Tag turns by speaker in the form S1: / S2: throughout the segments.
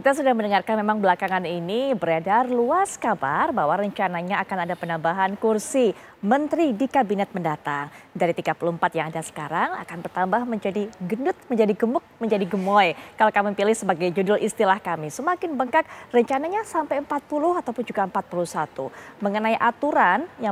S1: kita sudah mendengarkan memang belakangan ini beredar luas kabar bahwa rencananya akan ada penambahan kursi menteri di kabinet mendatang. Dari 34 yang ada sekarang akan bertambah menjadi gendut, menjadi gemuk, menjadi gemoy. Kalau kami pilih sebagai judul istilah kami, semakin bengkak rencananya sampai 40 ataupun juga 41. Mengenai aturan yang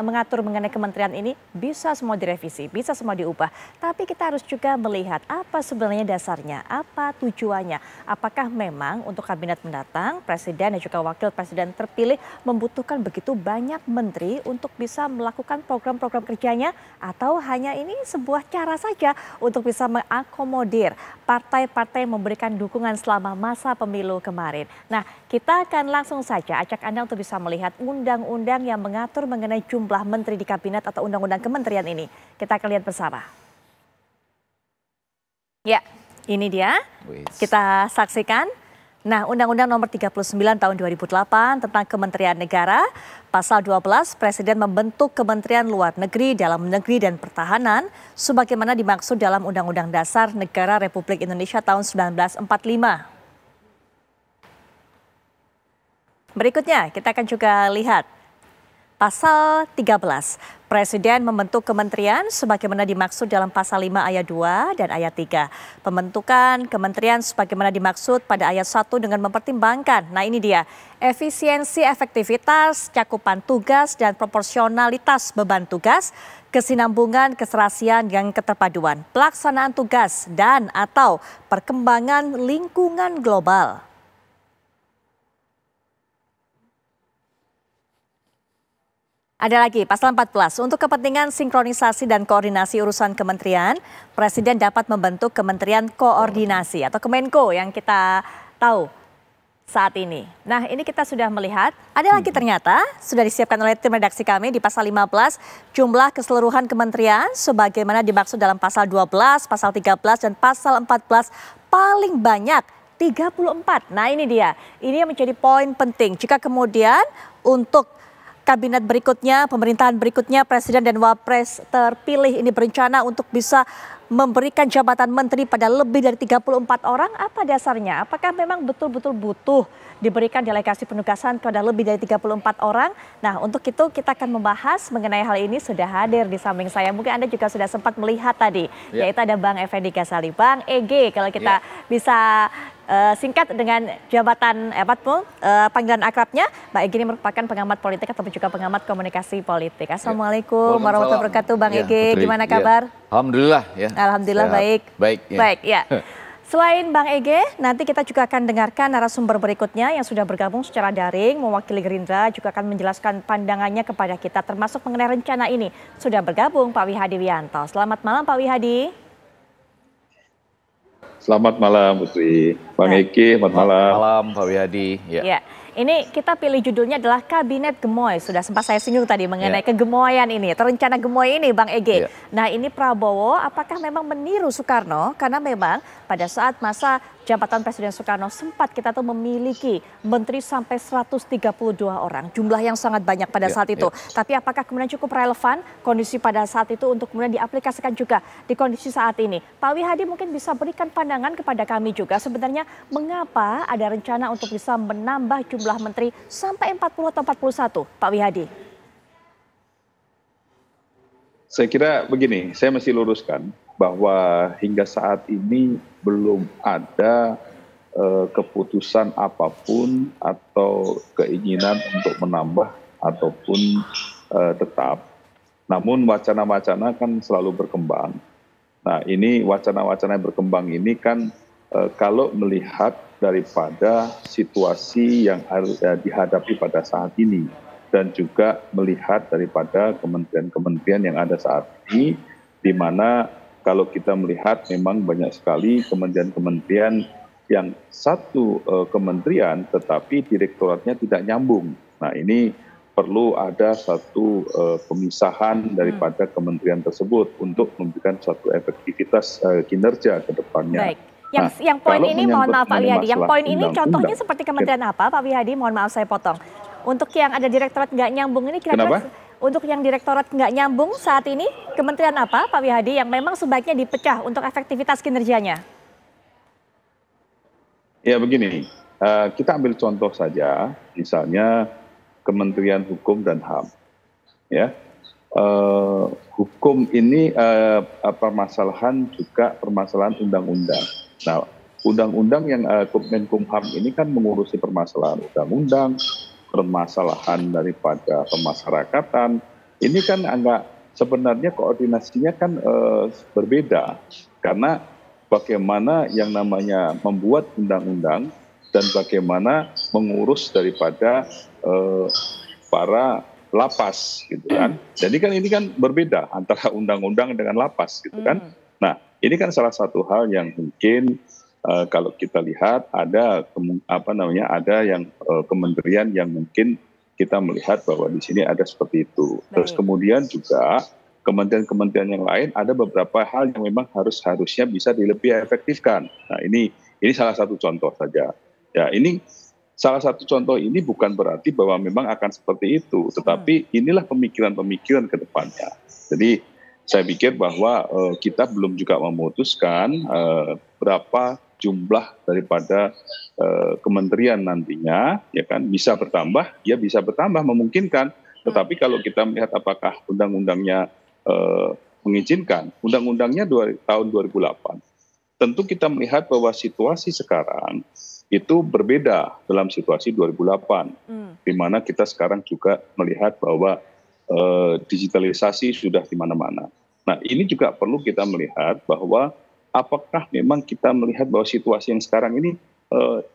S1: mengatur mengenai kementerian ini bisa semua direvisi, bisa semua diubah. Tapi kita harus juga melihat apa sebenarnya dasarnya, apa tujuannya. Apakah memang untuk kabinet mendatang, presiden dan juga wakil presiden terpilih membutuhkan begitu banyak menteri untuk bisa melakukan program-program kerjanya, atau hanya ini sebuah cara saja untuk bisa mengakomodir partai-partai yang memberikan dukungan selama masa pemilu kemarin. Nah, kita akan langsung saja ajak Anda untuk bisa melihat undang-undang yang mengatur mengenai jumlah menteri di kabinet atau undang-undang kementerian ini. Kita akan lihat bersama. Ya, ini dia. Kita saksikan. Nah, Undang-Undang Nomor 39 Tahun 2008 tentang Kementerian Negara, Pasal 12, Presiden membentuk Kementerian Luar Negeri, Dalam Negeri, dan Pertahanan sebagaimana dimaksud dalam Undang-Undang Dasar Negara Republik Indonesia tahun 1945. Berikutnya, kita akan juga lihat Pasal 13, Presiden membentuk kementerian sebagaimana dimaksud dalam Pasal 5 ayat 2 dan ayat 3. Pembentukan kementerian sebagaimana dimaksud pada ayat 1 dengan mempertimbangkan, nah ini dia, efisiensi, efektivitas, cakupan tugas, dan proporsionalitas beban tugas, kesinambungan, keserasian, dan keterpaduan, pelaksanaan tugas, dan atau perkembangan lingkungan global. Ada lagi, pasal 14, untuk kepentingan sinkronisasi dan koordinasi urusan kementerian, Presiden dapat membentuk Kementerian Koordinasi atau Kemenko yang kita tahu saat ini. Nah, ini kita sudah melihat, ada lagi ternyata, sudah disiapkan oleh tim redaksi kami di pasal 15, jumlah keseluruhan kementerian sebagaimana dimaksud dalam pasal 12, pasal 13, dan pasal 14 paling banyak 34. Nah ini dia, ini yang menjadi poin penting. Jika kemudian untuk kabinet berikutnya, pemerintahan berikutnya, presiden dan wapres terpilih ini berencana untuk bisa memberikan jabatan menteri pada lebih dari 34 orang, apa dasarnya? Apakah memang betul-betul butuh diberikan delegasi penugasan kepada lebih dari 34 orang? Nah, untuk itu kita akan membahas mengenai hal ini, sudah hadir di samping saya. Mungkin Anda juga sudah sempat melihat tadi, yaitu ada Bang Effendi Ghazali, Bang EG, kalau kita bisa singkat dengan jabatan panggilan akrabnya, Mbak Egy ini merupakan pengamat politik atau juga pengamat komunikasi politik. Assalamualaikum warahmatullahi wabarakatuh, Bang Egy. Gimana kabar?
S2: Alhamdulillah ya.
S1: Alhamdulillah sehat. Baik.
S2: Baik. Ya.
S1: Baik ya. Selain Bang Egy, nanti kita juga akan dengarkan narasumber berikutnya yang sudah bergabung secara daring, mewakili Gerindra, juga akan menjelaskan pandangannya kepada kita, termasuk mengenai rencana ini. Sudah bergabung Pak Wihadi Wianto. Selamat malam Pak Wihadi.
S3: Selamat malam Putri. Bang Egy, selamat malam.
S2: Selamat malam Pak Wihadi.
S1: Ya. Ini kita pilih judulnya adalah Kabinet Gemoy. Sudah sempat saya singgung tadi mengenai kegemoyan ini, rencana gemoy ini Bang Egy. Nah ini Prabowo apakah memang meniru Soekarno? Karena memang pada saat masa jabatan Presiden Soekarno sempat kita tuh memiliki menteri sampai 132 orang. Jumlah yang sangat banyak pada saat itu. Tapi apakah kemudian cukup relevan kondisi pada saat itu untuk kemudian diaplikasikan juga di kondisi saat ini? Pak Wihadi mungkin bisa berikan pandangan kepada kami juga sebenarnya mengapa ada rencana untuk bisa menambah jumlah menteri sampai 40 atau 41, Pak Wihadi?
S3: Saya kira begini, saya masih luruskan bahwa hingga saat ini belum ada keputusan apapun atau keinginan untuk menambah ataupun tetap. Namun wacana-wacana kan selalu berkembang. Nah ini wacana-wacana yang berkembang ini kan kalau melihat daripada situasi yang harus dihadapi pada saat ini dan juga melihat daripada kementerian-kementerian yang ada saat ini, di mana kalau kita melihat memang banyak sekali kementerian-kementerian yang satu kementerian tetapi direktoratnya tidak nyambung. Nah ini perlu ada satu pemisahan daripada kementerian tersebut untuk memberikan suatu efektivitas kinerja ke depannya.
S1: Baik. Yang poin ini mohon maaf Pak Wihadi, yang poin ini contohnya seperti kementerian apa Pak Wihadi? Mohon maaf saya potong. Untuk yang ada direktorat nggak nyambung ini kira-kira untuk yang direktorat nggak nyambung saat ini kementerian apa Pak Wihadi yang memang sebaiknya dipecah untuk efektivitas kinerjanya?
S3: Ya begini, kita ambil contoh saja, misalnya Kementerian Hukum dan HAM, ya. Hukum ini permasalahan juga permasalahan undang-undang. Nah, undang-undang yang Menkumham ini kan mengurusi permasalahan undang-undang, permasalahan daripada pemasyarakatan. Ini kan sebenarnya koordinasinya kan berbeda, karena bagaimana yang namanya membuat undang-undang dan bagaimana mengurus daripada para lapas gitu kan. Jadi kan ini kan berbeda antara undang-undang dengan lapas gitu kan. Nah, ini kan salah satu hal yang mungkin kalau kita lihat ada ada yang kementerian yang mungkin kita melihat bahwa di sini ada seperti itu. Terus kemudian juga kementerian-kementerian yang lain ada beberapa hal yang memang harusnya bisa lebih efektifkan. Nah, ini salah satu contoh saja. Ya, ini salah satu contoh ini bukan berarti bahwa memang akan seperti itu, tetapi inilah pemikiran-pemikiran ke depannya. Jadi saya pikir bahwa kita belum juga memutuskan berapa jumlah daripada kementerian nantinya, ya kan, bisa bertambah, ya bisa bertambah memungkinkan. Tetapi kalau kita melihat apakah undang-undangnya mengizinkan, undang-undangnya tahun 2008. Tentu kita melihat bahwa situasi sekarang itu berbeda dalam situasi 2008, di mana kita sekarang juga melihat bahwa digitalisasi sudah di mana-mana. Nah, ini juga perlu kita melihat bahwa apakah memang kita melihat bahwa situasi yang sekarang ini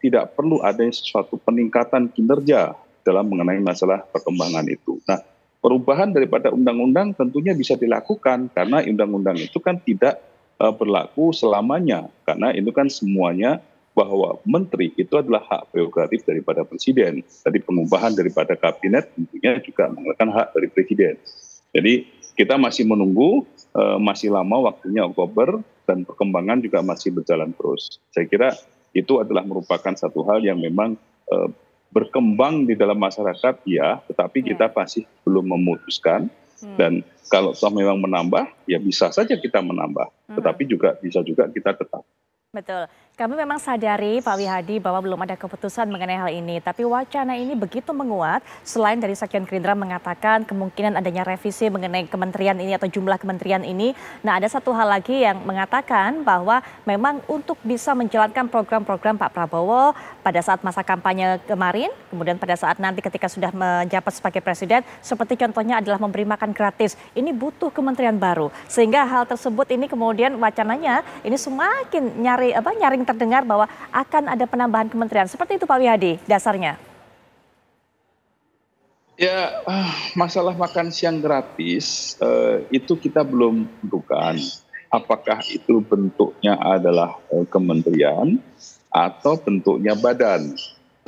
S3: tidak perlu adanya sesuatu peningkatan kinerja dalam mengenai masalah perkembangan itu. Nah, perubahan daripada undang-undang tentunya bisa dilakukan karena undang-undang itu kan tidak berlaku selamanya, karena itu kan semuanya bahwa menteri itu adalah hak prerogatif daripada presiden. Jadi pengubahan daripada kabinet tentunya juga menggunakan hak dari presiden. Jadi kita masih menunggu, masih lama waktunya Oktober, dan perkembangan juga masih berjalan terus. Saya kira itu adalah merupakan satu hal yang memang berkembang di dalam masyarakat, ya, tetapi kita masih belum memutuskan. Dan kalau toh memang menambah, ya bisa saja kita menambah, tetapi juga bisa juga kita tetap.
S1: Betul. Kami memang sadari Pak Wihadi bahwa belum ada keputusan mengenai hal ini. Tapi wacana ini begitu menguat selain dari Sekjen Gerindra mengatakan kemungkinan adanya revisi mengenai kementerian ini atau jumlah kementerian ini. Nah, ada satu hal lagi yang mengatakan bahwa memang untuk bisa menjalankan program-program Pak Prabowo pada saat masa kampanye kemarin, kemudian pada saat nanti ketika sudah menjabat sebagai presiden, seperti contohnya adalah memberi makan gratis. Ini butuh kementerian baru. Sehingga hal tersebut ini kemudian wacananya ini semakin nyaring terdengar bahwa akan ada penambahan kementerian. Seperti itu Pak Wihadi dasarnya.
S3: Ya, masalah makan siang gratis itu kita belum tentukan apakah itu bentuknya adalah kementerian atau bentuknya badan.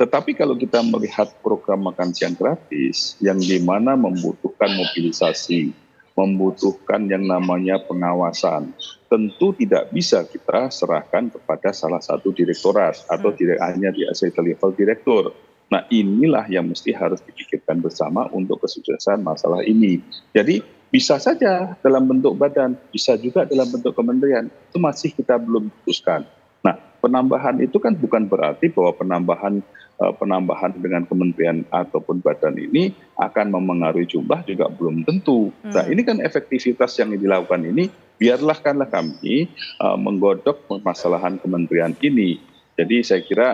S3: Tetapi kalau kita melihat program makan siang gratis yang dimana membutuhkan mobilisasi, membutuhkan yang namanya pengawasan, tentu tidak bisa kita serahkan kepada salah satu direktorat atau tidak hanya di level direktur. Nah, inilah yang mesti harus dipikirkan bersama untuk kesuksesan masalah ini. Jadi bisa saja dalam bentuk badan, bisa juga dalam bentuk kementerian, itu masih kita belum putuskan. Nah, penambahan itu kan bukan berarti bahwa penambahan dengan kementerian ataupun badan ini akan memengaruhi jumlah, juga belum tentu. Nah, ini kan efektivitas yang dilakukan ini, biarlah kami menggodok permasalahan kementerian ini. Jadi saya kira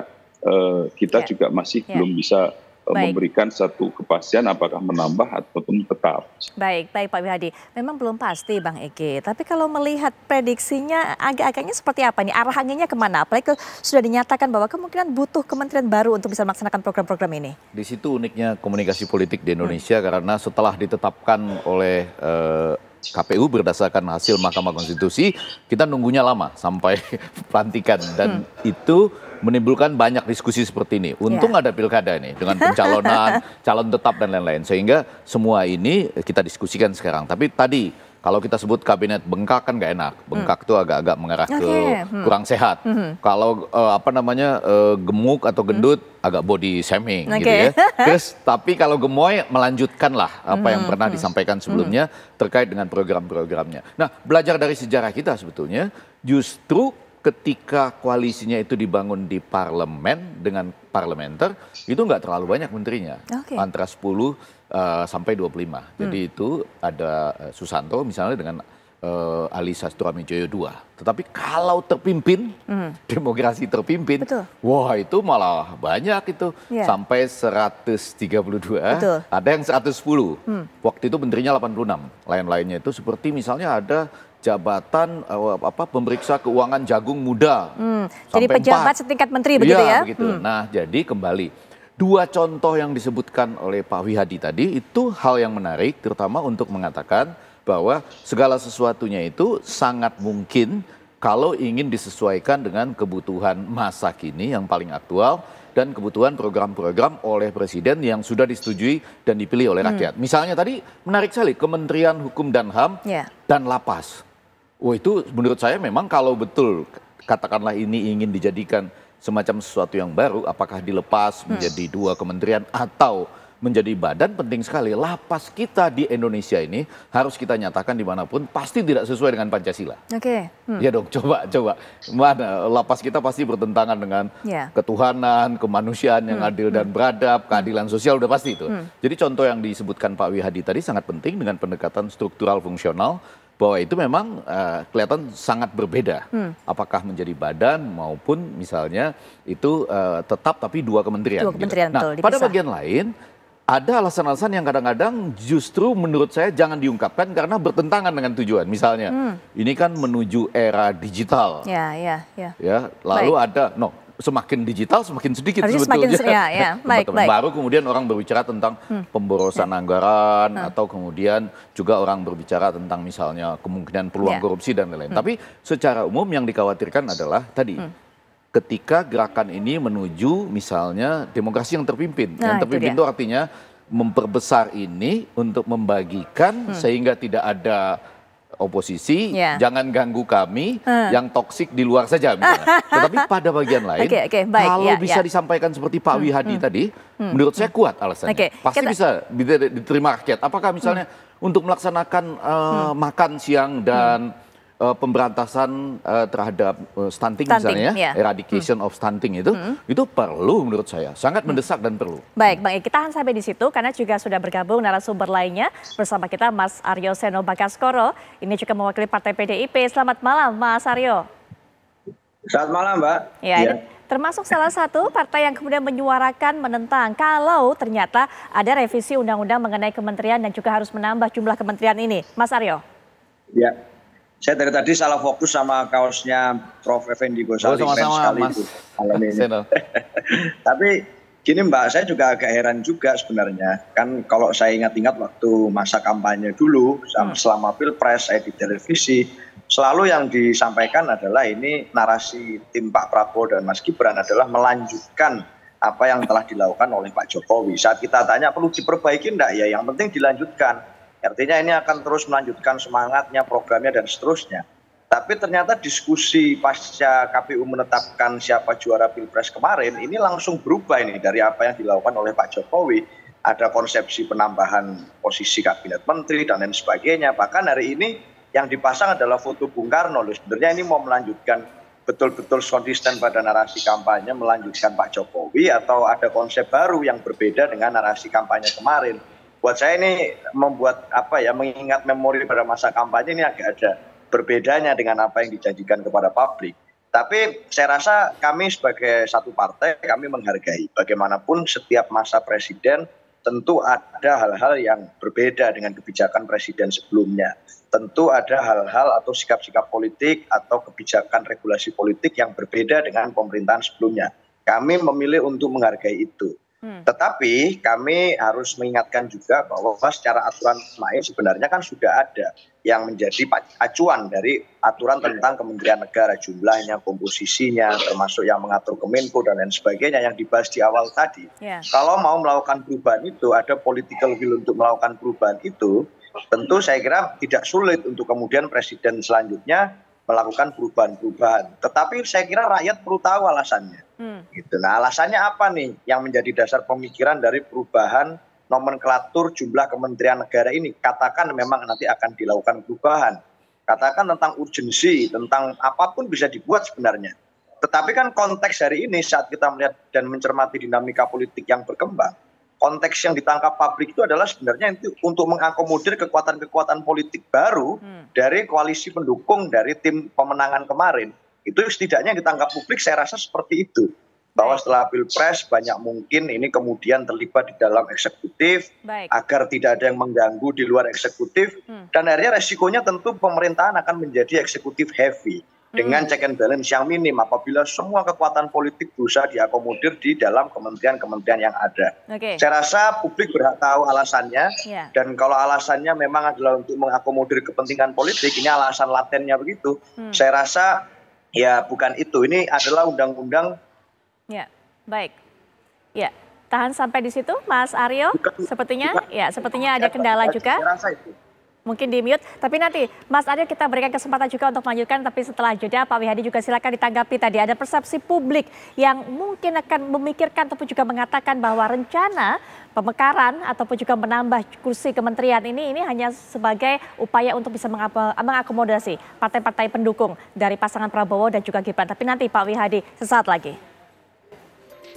S3: kita juga masih belum bisa memberikan satu kepastian apakah menambah ataupun tetap.
S1: Baik Pak Wihadi. Memang belum pasti Bang Ege, tapi kalau melihat prediksinya agak-agaknya seperti apa nih? Arah anginnya kemana? Apalagi sudah dinyatakan bahwa kemungkinan butuh kementerian baru untuk bisa melaksanakan program-program ini.
S2: Di situ uniknya komunikasi politik di Indonesia karena setelah ditetapkan oleh KPU berdasarkan hasil Mahkamah Konstitusi, kita nunggunya lama sampai pelantikan dan itu menimbulkan banyak diskusi seperti ini. Untung ada pilkada nih dengan pencalonan, calon tetap dan lain-lain. Sehingga semua ini kita diskusikan sekarang. Tapi tadi kalau kita sebut kabinet bengkak kan nggak enak. Bengkak itu agak-agak mengarah ke kurang sehat. Kalau gemuk atau gendut agak body shaming gitu ya. Terus tapi kalau gemoy melanjutkan lah apa yang pernah disampaikan sebelumnya terkait dengan program-programnya. Nah, belajar dari sejarah kita sebetulnya justru ketika koalisinya itu dibangun di parlemen dengan parlementer, itu nggak terlalu banyak menterinya, antara 10 sampai 25. Jadi itu ada Susanto misalnya dengan Ali Sastro-Amijoyo II. Tetapi kalau terpimpin, demokrasi terpimpin, wah itu malah banyak itu, sampai 132, ada yang 110. Waktu itu menterinya 86, lain-lainnya itu seperti misalnya ada jabatan pemeriksa keuangan Jagung Muda.
S1: Jadi pejabat 4. setingkat menteri begitu ya?
S2: Begitu. Nah jadi kembali, 2 contoh yang disebutkan oleh Pak Wihadi tadi itu hal yang menarik, terutama untuk mengatakan bahwa segala sesuatunya itu sangat mungkin kalau ingin disesuaikan dengan kebutuhan masa kini yang paling aktual dan kebutuhan program-program oleh presiden yang sudah disetujui dan dipilih oleh rakyat. Misalnya tadi menarik sekali Kementerian Hukum dan HAM dan Lapas. Oh itu menurut saya memang kalau betul katakanlah ini ingin dijadikan semacam sesuatu yang baru, apakah dilepas menjadi 2 kementerian atau menjadi badan, penting sekali. Lapas kita di Indonesia ini harus kita nyatakan dimanapun pasti tidak sesuai dengan Pancasila. Ya dong, coba mana lapas kita pasti bertentangan dengan ketuhanan, kemanusiaan yang adil dan beradab, keadilan sosial, udah pasti itu. Jadi contoh yang disebutkan Pak Wihadi tadi sangat penting dengan pendekatan struktural fungsional, bahwa itu memang kelihatan sangat berbeda. Apakah menjadi badan maupun misalnya itu tetap tapi 2 kementerian. Nah, pada bagian lain ada alasan-alasan yang kadang-kadang justru menurut saya jangan diungkapkan karena bertentangan dengan tujuan. Misalnya, ini kan menuju era digital. Lalu ada, semakin digital semakin sedikit sebetulnya. Baru kemudian orang berbicara tentang pemborosan anggaran atau kemudian juga orang berbicara tentang misalnya kemungkinan peluang korupsi dan lain-lain. Tapi secara umum yang dikhawatirkan adalah tadi, ketika gerakan ini menuju misalnya demokrasi yang terpimpin. Yang terpimpin itu artinya memperbesar ini untuk membagikan sehingga tidak ada oposisi, jangan ganggu kami, yang toksik di luar saja misalnya. Tetapi pada bagian lain, kalau bisa disampaikan seperti Pak Wihadi tadi, menurut saya kuat alasannya. Pasti bisa diterima rakyat. Apakah misalnya untuk melaksanakan makan siang dan pemberantasan terhadap stunting misalnya, eradication of stunting itu perlu menurut saya, sangat mendesak dan perlu.
S1: Baik, Bang, kita akan sampai di situ karena juga sudah bergabung narasumber lainnya bersama kita Mas Aryo Seno Bagaskoro, ini juga mewakili Partai PDIP. Selamat malam, Mas Aryo.
S4: Selamat malam, Mbak.
S1: Ini termasuk salah satu partai yang kemudian menyuarakan menentang kalau ternyata ada revisi undang-undang mengenai kementerian dan juga harus menambah jumlah kementerian ini, Mas Aryo.
S4: Ya. Saya dari tadi salah fokus sama kaosnya Prof. Effendi Ghazali.
S2: Sama-sama, Mas.
S4: Tapi gini Mbak, saya juga agak heran juga sebenarnya. Kan kalau saya ingat-ingat waktu masa kampanye dulu, selama Pilpres saya di televisi, selalu yang disampaikan adalah ini narasi tim Pak Prabowo dan Mas Gibran adalah melanjutkan apa yang telah dilakukan oleh Pak Jokowi. Saat kita tanya perlu diperbaiki enggak, ya yang penting dilanjutkan. Artinya ini akan terus melanjutkan semangatnya, programnya dan seterusnya. Tapi ternyata diskusi pasca KPU menetapkan siapa juara Pilpres kemarin ini langsung berubah ini dari apa yang dilakukan oleh Pak Jokowi. Ada konsepsi penambahan posisi kabinet menteri dan lain sebagainya. Bahkan hari ini yang dipasang adalah foto Bung Karno. Sebenarnya ini mau melanjutkan betul-betul konsisten pada narasi kampanye, melanjutkan Pak Jokowi atau ada konsep baru yang berbeda dengan narasi kampanye kemarin. Buat saya ini membuat mengingat memori pada masa kampanye ini agak ada berbedanya dengan apa yang dijanjikan kepada publik. Tapi saya rasa kami sebagai satu partai, kami menghargai bagaimanapun setiap masa presiden tentu ada hal-hal yang berbeda dengan kebijakan presiden sebelumnya. Tentu ada hal-hal atau sikap-sikap politik atau kebijakan regulasi politik yang berbeda dengan pemerintahan sebelumnya. Kami memilih untuk menghargai itu. Tetapi kami harus mengingatkan juga bahwa secara aturan main sebenarnya kan sudah ada yang menjadi acuan dari aturan tentang Kementerian Negara, jumlahnya, komposisinya, termasuk yang mengatur Kemenko dan lain sebagainya yang dibahas di awal tadi. Kalau mau melakukan perubahan itu, ada political will untuk melakukan perubahan itu, tentu saya kira tidak sulit untuk kemudian presiden selanjutnya melakukan perubahan-perubahan. Tetapi saya kira rakyat perlu tahu alasannya. Gitu. Nah, alasannya apa nih yang menjadi dasar pemikiran dari perubahan nomenklatur jumlah kementerian negara ini? Katakan memang nanti akan dilakukan perubahan. katakan tentang urgensi, tentang apapun bisa dibuat sebenarnya. Tetapi kan konteks hari ini saat kita melihat dan mencermati dinamika politik yang berkembang, konteks yang ditangkap publik itu adalah sebenarnya itu untuk mengakomodir kekuatan-kekuatan politik baru dari koalisi pendukung dari tim pemenangan kemarin. Itu setidaknya ditangkap publik saya rasa seperti itu. Bahwa setelah Pilpres banyak mungkin ini kemudian terlibat di dalam eksekutif agar tidak ada yang mengganggu di luar eksekutif. Dan akhirnya resikonya tentu pemerintahan akan menjadi eksekutif heavy dengan check and balance yang minim apabila semua kekuatan politik berusaha diakomodir di dalam kementerian-kementerian yang ada. Saya rasa publik berhak tahu alasannya dan kalau alasannya memang adalah untuk mengakomodir kepentingan politik, ini alasan latennya begitu. Saya rasa ya bukan itu, ini adalah undang-undang.
S1: Ya, baik. Ya, tahan sampai di situ, Mas Aryo. Sepertinya ada kendala juga. Mungkin di mute. Tapi nanti, Mas Aryo kita berikan kesempatan juga untuk melanjutkan. Tapi setelah jeda, Pak Wihadi juga silakan ditanggapi tadi. Ada persepsi publik yang mungkin akan memikirkan ataupun juga mengatakan bahwa rencana pemekaran ataupun juga menambah kursi kementerian ini hanya sebagai upaya untuk bisa mengakomodasi partai-partai pendukung dari pasangan Prabowo dan juga Gibran. Tapi nanti Pak Wihadi sesaat lagi.